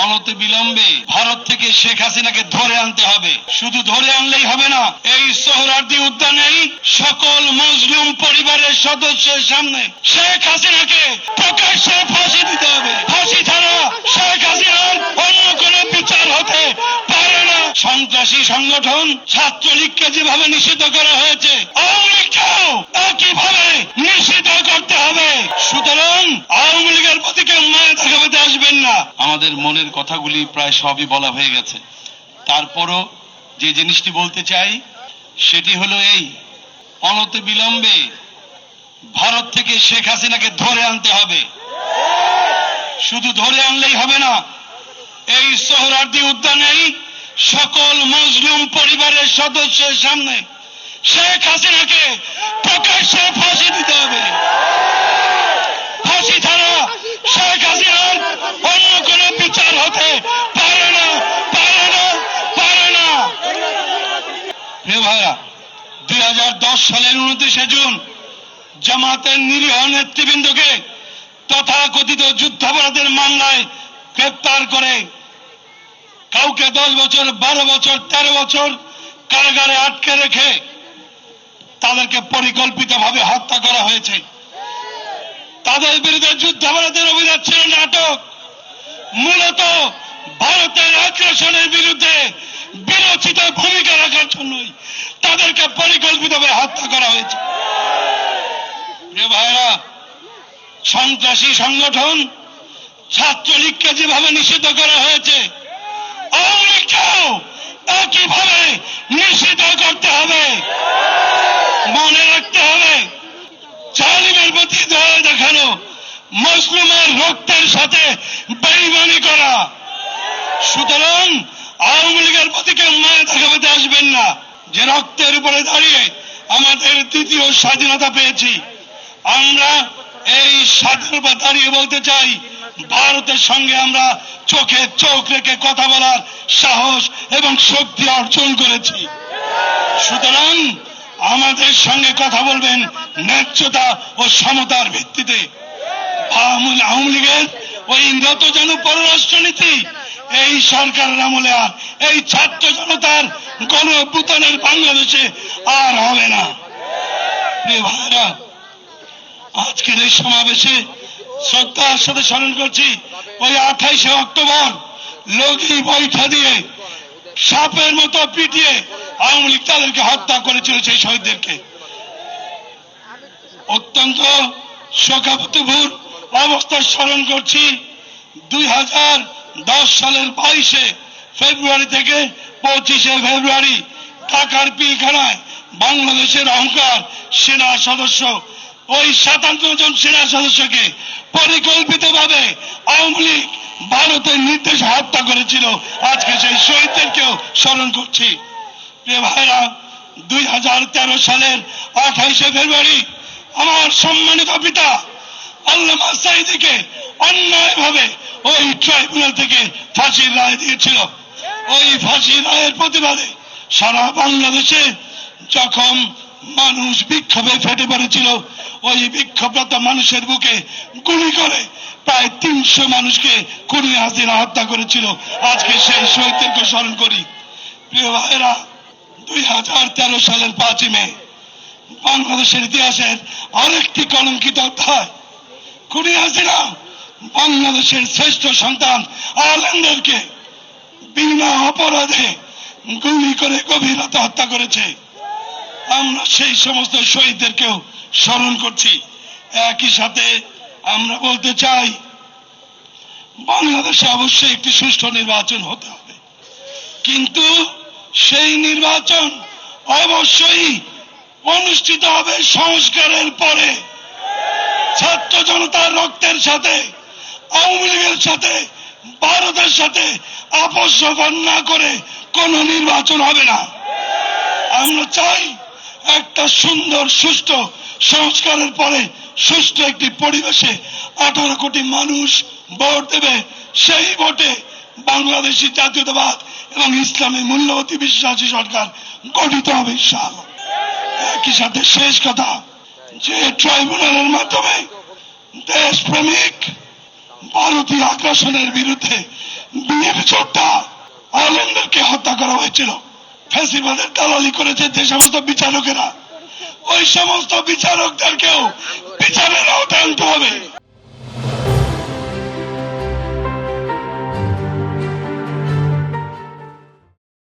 অনতিবিলম্বে ভারত থেকে শেখ হাসিনাকে ধরে আনতে হবে। শুধু ধরে আনলেই হবে না, এই সোহরাওয়ার্দী উদ্যানেই সকল মজলুম পরিবারের সদস্যের সামনে শেখ হাসিনাকে প্রকাশ্যে ফাঁসি দিতে হবে। ফাঁসি ছাড়া শেখ হাসিনার অন্য কোনো বিচার হতে পারে না। সন্ত্রাসী সংগঠন ছাত্রলীগকে যেভাবে নিষিদ্ধ করা হয়েছে, আওয়ামী লীগকেও একইভাবে নিষিদ্ধ করতে হবে। সুতরাং আওয়ামী লীগের প্রতি কেউ মায়া দেখাতে আসবেন না। আমাদের মনের কথাগুলি প্রায় সবই বলা হয়ে গেছে। তারপরও যে জিনিসটি বলতে চাই সেটি হলো এই, অনতিবিলম্বে ভারত থেকে শেখ হাসিনাকে ধরে আনতে হবে। শুধু ধরে আনলেই হবে না, এই সোহরাওয়ার্দী উদ্যানেই সকল মজলুম পরিবারের সদস্যের সামনে শেখ হাসিনাকে প্রকাশ্যে ফাঁসি দিতে হবে। ফাঁসি ছাড়া শেখ হাসিনার অন্য কোনো বিচার হতে পারে না, পারে না, পারে না। প্রিয় ভাইরা, 2010 সালের 29শে জুন জামাতের নিরীহ নেতৃবৃন্দকে তথাকথিত যুদ্ধাপরাধের মামলায় গ্রেপ্তার করে কাউকে 10 বছর, 12 বছর, 13 বছর কারাগারে আটকে রেখে তাদেরকে পরিকল্পিতভাবে হত্যা করা হয়েছে। তাদের বিরুদ্ধে যুদ্ধাপরাধের অভিযোগ ছিল নাটক। মূলত ভারতের আগ্রাসনের বিরুদ্ধে বিরোচিত ভূমিকা রাখার জন্যই তাদেরকে পরিকল্পিতভাবে হত্যা করা হয়েছে। প্রিয় ভাইরা, সন্ত্রাসী সংগঠন ছাত্রলীগকে যেভাবে নিষিদ্ধ করা হয়েছে, আওয়ামী লীগকেও একইভাবে নিষিদ্ধ করতে হবে। মনে রাখতে হবে, জালিমের প্রতি দয়া দেখানো, মুসলিমের রক্তের সাথে বেঈমানি করা। সুতরাং আওয়ামী লীগের প্রতি কেউ মায়া দেখাতে আসবেন না। যে রক্তের উপরে দাঁড়িয়ে আমাদের দ্বিতীয় স্বাধীনতা পেয়েছি, আমরা এই স্বাধীনতা দাঁড়িয়ে বলতে চাই, ভারতের সঙ্গে আমরা চোখে চোখ রেখে কথা বলার সাহস এবং শক্তি অর্জন করেছি। সুতরাং আমাদের সঙ্গে কথা বলবেন ন্যায্যতা ও সমতার ভিত্তিতে। আওয়ামী লীগের ওই নতজানু পররাষ্ট্রনীতি এই সরকারের আমলে আর এই ছাত্র জনতার গণ অভ্যুত্থানের বাংলাদেশে আর হবে না। প্রিয় ভাইরা, আজকের এই সমাবেশে শ্রদ্ধার সাথে স্মরণ করছি ওই 28শে অক্টোবর লগি বৈঠা দিয়ে সাপের মতো পিটিয়ে আওয়ামী লীগ তাদেরকে হত্যা করেছিল, সেই শহীদদেরকে। অত্যন্ত শোকাবহ অবস্থা স্মরণ করছি 2010 সালের 22শে ফেব্রুয়ারি থেকে 25শে ফেব্রুয়ারি ঢাকার পিলখানায় বাংলাদেশের অহংকার সেনা সদস্য, ওই 57 জন সেনা সদস্যকে পরিকল্পিতভাবে আওয়ামী লীগ ভারতের নির্দেশে হত্যা করেছিল। আজকে সেই শহীদদেরকেও স্মরণ করছি। প্রিয় ভাইরা, 2013 সালের 28শে ফেব্রুয়ারি আমার সম্মানিত পিতা আল্লামা সাঈদীকে অন্যায়ভাবে ওই ট্রাইব্যুনাল থেকে ফাঁসির রায় দিয়েছিল। ওই ফাঁসির রায়ের প্রতিবাদে সারা বাংলাদেশে যখন মানুষ বিক্ষোভে ফেটে পড়েছিল, ওই বিক্ষোভরত মানুষের বুকে গুলি করে প্রায় 300 মানুষকে খুনি হাসিনা হত্যা করেছিল। আজকে সেই শহীদদেরকে স্মরণ করি। প্রিয় ভাইরা, 2013 সালের 5ই মে বাংলাদেশের ইতিহাসের আরেকটি কলঙ্কিত অধ্যায়। খুনি হাসিনা বাংলাদেশের শ্রেষ্ঠ সন্তান আলেমদেরকে বিনা অপরাধে গুলি করে গভীর রাতে হত্যা করেছে। আমরা সেই সমস্ত শহীদদেরকেও স্মরণ করছি। একই সাথে আমরা বলতে চাই, বাংলাদেশে অবশ্যই একটি সুষ্ঠু নির্বাচন হতে হবে, কিন্তু সেই নির্বাচন অবশ্যই অনুষ্ঠিত হবে সংস্কারের পরে। ছাত্র জনতার রক্তের সাথে, আওয়ামী লীগের সাথে, ভারতের সাথে আপোষ না করে কোন নির্বাচন হবে না। আমরা চাই একটা সুন্দর সুষ্ঠু সংস্কারের পরে সুষ্ঠু একটি পরিবেশে 18 কোটি মানুষ ভোট দেবে। সেই ভোটে বাংলাদেশি জাতীয়তাবাদ এবং ইসলামী মূল্যবোধে বিশ্বাসী সরকার গঠিত হবে ইনশাআল্লাহ। একই সাথে শেষ কথা, যে ট্রাইব্যুনালের মাধ্যমে দেশপ্রেমিক ভারতীয় আগ্রাসনের বিরুদ্ধে বিএনপি যোদ্ধা আলেমদেরকে হত্যা করা হয়েছিল। ফ্যাসিবাদের দালালি করেছে যে সমস্ত বিচারকেরা, ওই সমস্ত বিচারকদেরকেও বিচারের আওতায় আনতে হবে।